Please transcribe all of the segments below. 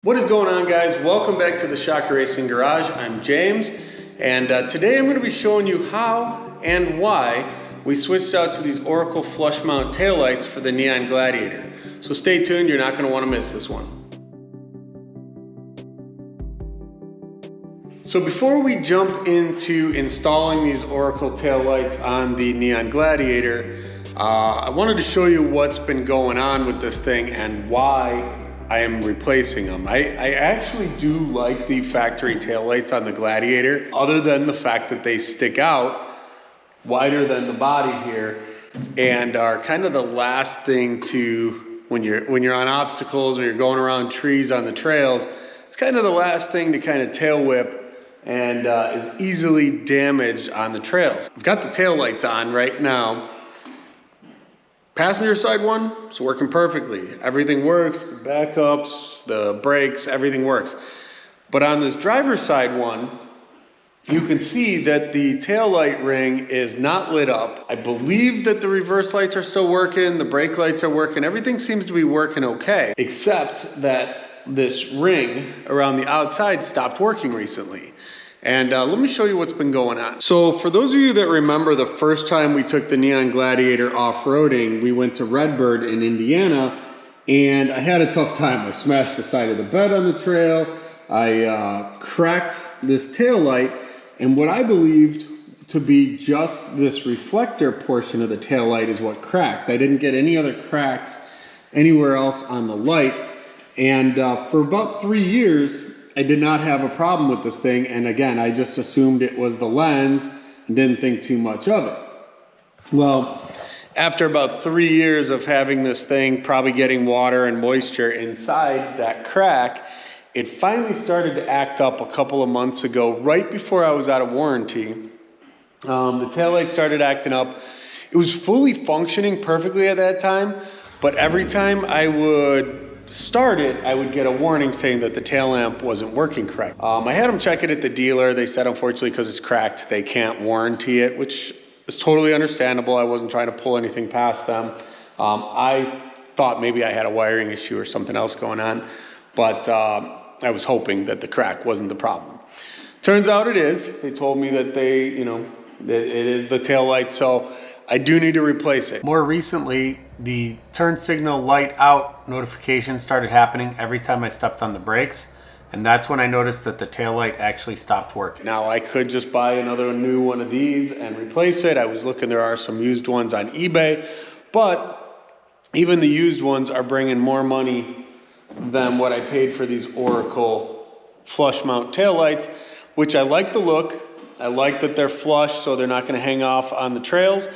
What is going on, guys? Welcome back to the ShockerRacing Garage. I'm James, and today I'm going to be showing you how and why we switched out to these Oracle flush mount taillights for the Neon Gladiator. So stay tuned, you're not going to want to miss this one. So before we jump into installing these Oracle taillights on the Neon Gladiator, I wanted to show you what's been going on with this thing and why I am replacing them. I actually do like the factory taillights on the Gladiator, other than the fact that they stick out wider than the body here and are kind of the last thing to, when you're on obstacles or you're going around trees on the trails, it's kind of the last thing to kind of tail whip and is easily damaged on the trails. I've got the taillights on right now. Passenger side one, it's working perfectly. Everything works, the backups, the brakes, everything works. But on this driver's side one, you can see that the taillight ring is not lit up. I believe that the reverse lights are still working, the brake lights are working, everything seems to be working okay, except that this ring around the outside stopped working recently. And let me show you what's been going on. So for those of you that remember the first time we took the Neon Gladiator off-roading, we went to Redbird in Indiana, and I had a tough time. I smashed the side of the bed on the trail. I cracked this taillight, and what I believed to be just this reflector portion of the taillight is what cracked. I didn't get any other cracks anywhere else on the light. And for about 3 years, I did not have a problem with this thing, and again, I just assumed it was the lens and didn't think too much of it. Well, after about 3 years of having this thing, probably getting water and moisture inside that crack, it finally started to act up a couple of months ago, right before I was out of warranty. The taillight started acting up. It was fully functioning perfectly at that time, but every time I would start it, I would get a warning saying that the tail lamp wasn't working correct. I had them check it at the dealer. They said, unfortunately, because it's cracked, they can't warranty it, which is totally understandable. I wasn't trying to pull anything past them. I thought maybe I had a wiring issue or something else going on, but I was hoping that the crack wasn't the problem. Turns out it is. They told me that that it is the tail light, so I do need to replace it. More recently, the turn signal light out notification started happening every time I stepped on the brakes, and that's when I noticed that the tail light actually stopped working. Now, I could just buy another new one of these and replace it. I was looking, there are some used ones on eBay, but even the used ones are bringing more money than what I paid for these Oracle flush mount taillights, which I like the look. I like that they're flush, so they're not gonna hang off on the trails.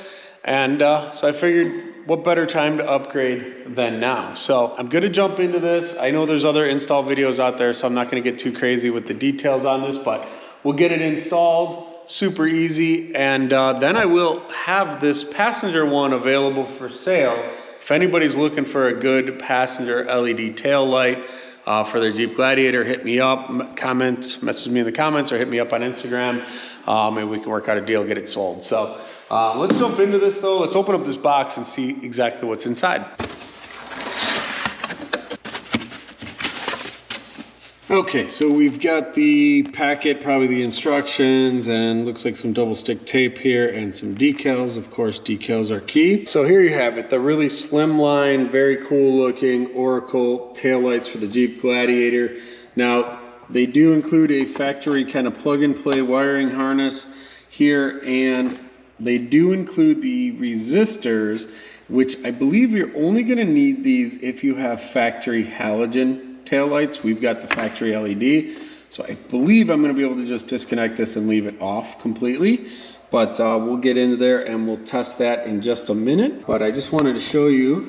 And so I figured, what better time to upgrade than now? So I'm gonna jump into this. I know there's other install videos out there, so I'm not gonna get too crazy with the details on this, but we'll get it installed, super easy. And then I will have this passenger one available for sale. If anybody's looking for a good passenger LED tail light for their Jeep Gladiator, hit me up, message me in the comments, or hit me up on Instagram, and we can work out a deal, get it sold. So let's jump into this though. Let's open up this box and see exactly what's inside. Okay, so we've got the packet, probably the instructions, and looks like some double stick tape here and some decals. Of course, decals are key. So here you have it, the really slimline, very cool looking Oracle taillights for the Jeep Gladiator. Now, they do include a factory kind of plug and play wiring harness here, and they do include the resistors, which I believe you're only gonna need these if you have factory halogen taillights. We've got the factory LED, so I believe I'm gonna be able to just disconnect this and leave it off completely, but we'll get into there and we'll test that in just a minute. But I just wanted to show you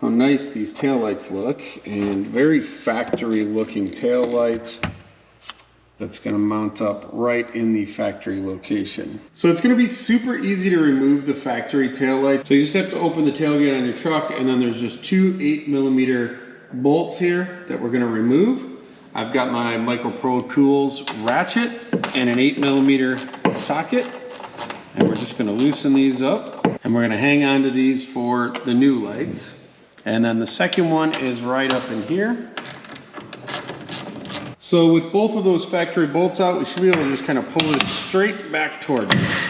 how nice these taillights look, and very factory looking taillight that's gonna mount up right in the factory location. So it's gonna be super easy to remove the factory taillight. So you just have to open the tailgate on your truck, and then there's just two 8mm bolts here that we're gonna remove. I've got my Micro Pro Tools ratchet and an 8mm socket, and we're just gonna loosen these up, and we're gonna hang on to these for the new lights. And then the second one is right up in here. So with both of those factory bolts out, we should be able to just kind of pull it straight back towards us.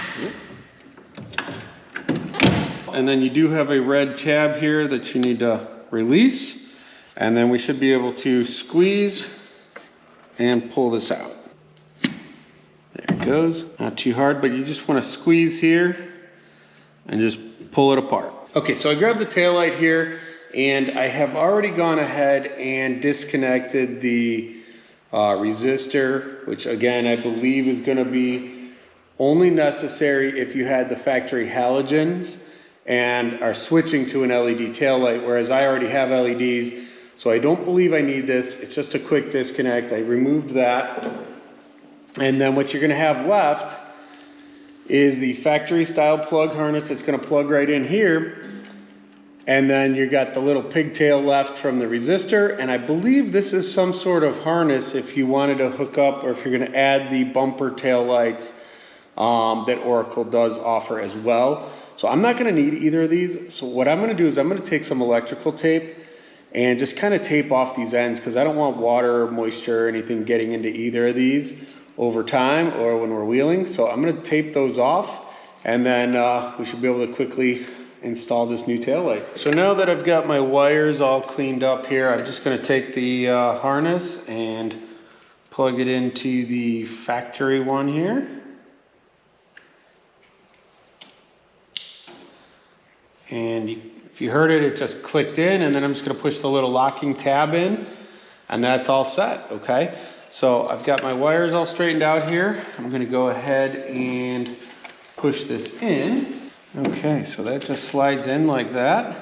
And then you do have a red tab here that you need to release. And then we should be able to squeeze and pull this out. There it goes. Not too hard, but you just want to squeeze here and just pull it apart. Okay, so I grabbed the taillight here and I have already gone ahead and disconnected the resistor, which again, I believe is going to be only necessary if you had the factory halogens and are switching to an LED taillight, whereas I already have LEDs, so I don't believe I need this. It's just a quick disconnect. I removed that. And then what you're gonna have left is the factory style plug harness that's gonna plug right in here. And then you got the little pigtail left from the resistor. And I believe this is some sort of harness if you wanted to hook up or if you're gonna add the bumper tail lights that Oracle does offer as well. So I'm not gonna need either of these. So what I'm gonna do is I'm gonna take some electrical tape and just kind of tape off these ends because I don't want water or moisture or anything getting into either of these over time or when we're wheeling. So I'm gonna tape those off and then we should be able to quickly install this new taillight. So now that I've got my wires all cleaned up here, I'm just gonna take the harness and plug it into the factory one here. And if you heard it, it just clicked in, and then I'm just gonna push the little locking tab in, and that's all set, okay? So I've got my wires all straightened out here. I'm gonna go ahead and push this in. Okay, so that just slides in like that.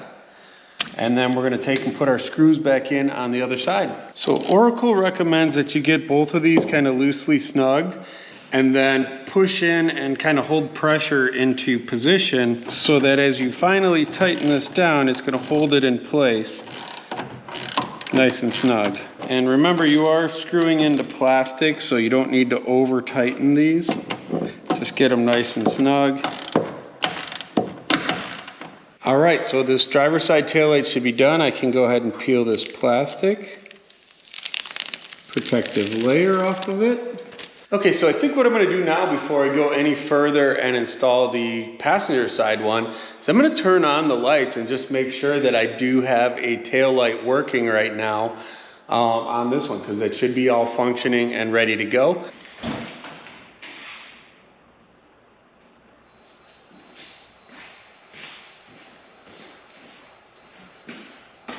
And then we're gonna take and put our screws back in on the other side. So Oracle recommends that you get both of these kind of loosely snugged and then push in and kind of hold pressure into position so that as you finally tighten this down, it's gonna hold it in place nice and snug. And remember, you are screwing into plastic, so you don't need to over tighten these. Just get them nice and snug. All right, so this driver's side taillight should be done. I can go ahead and peel this plastic protective layer off of it. Okay, so I think what I'm gonna do now before I go any further and install the passenger side one is I'm gonna turn on the lights and just make sure that I do have a tail light working right now on this one, because it should be all functioning and ready to go.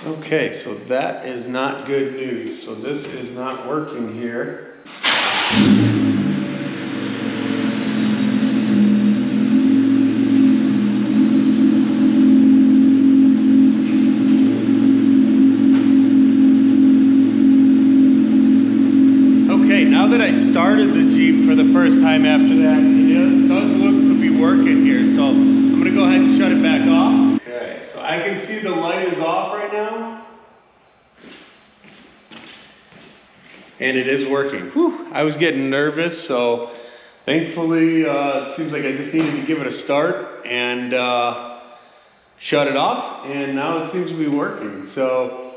Okay, so that is not good news. So this is not working here. Okay, now that I started the Jeep for the first time after that, it does look to be working here. So I'm gonna go ahead and shut it back off. Okay, so I can see the light is off right now. And it is working. Whew, I was getting nervous, so thankfully it seems like I just needed to give it a start and shut it off, and now it seems to be working. So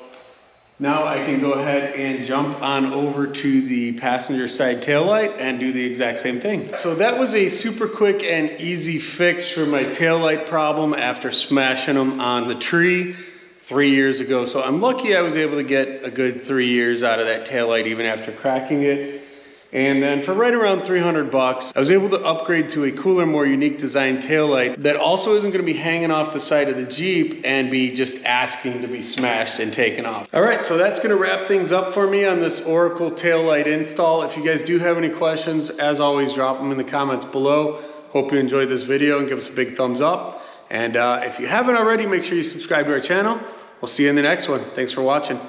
now I can go ahead and jump on over to the passenger side taillight and do the exact same thing. So that was a super quick and easy fix for my taillight problem after smashing them on the tree 3 years ago. So I'm lucky I was able to get a good 3 years out of that taillight even after cracking it. And then for right around 300 bucks, I was able to upgrade to a cooler, more unique design taillight that also isn't gonna be hanging off the side of the Jeep and be just asking to be smashed and taken off. All right, so that's gonna wrap things up for me on this Oracle taillight install. If you guys do have any questions, as always, drop them in the comments below. Hope you enjoyed this video and give us a big thumbs up. And if you haven't already, make sure you subscribe to our channel. We'll see you in the next one. Thanks for watching.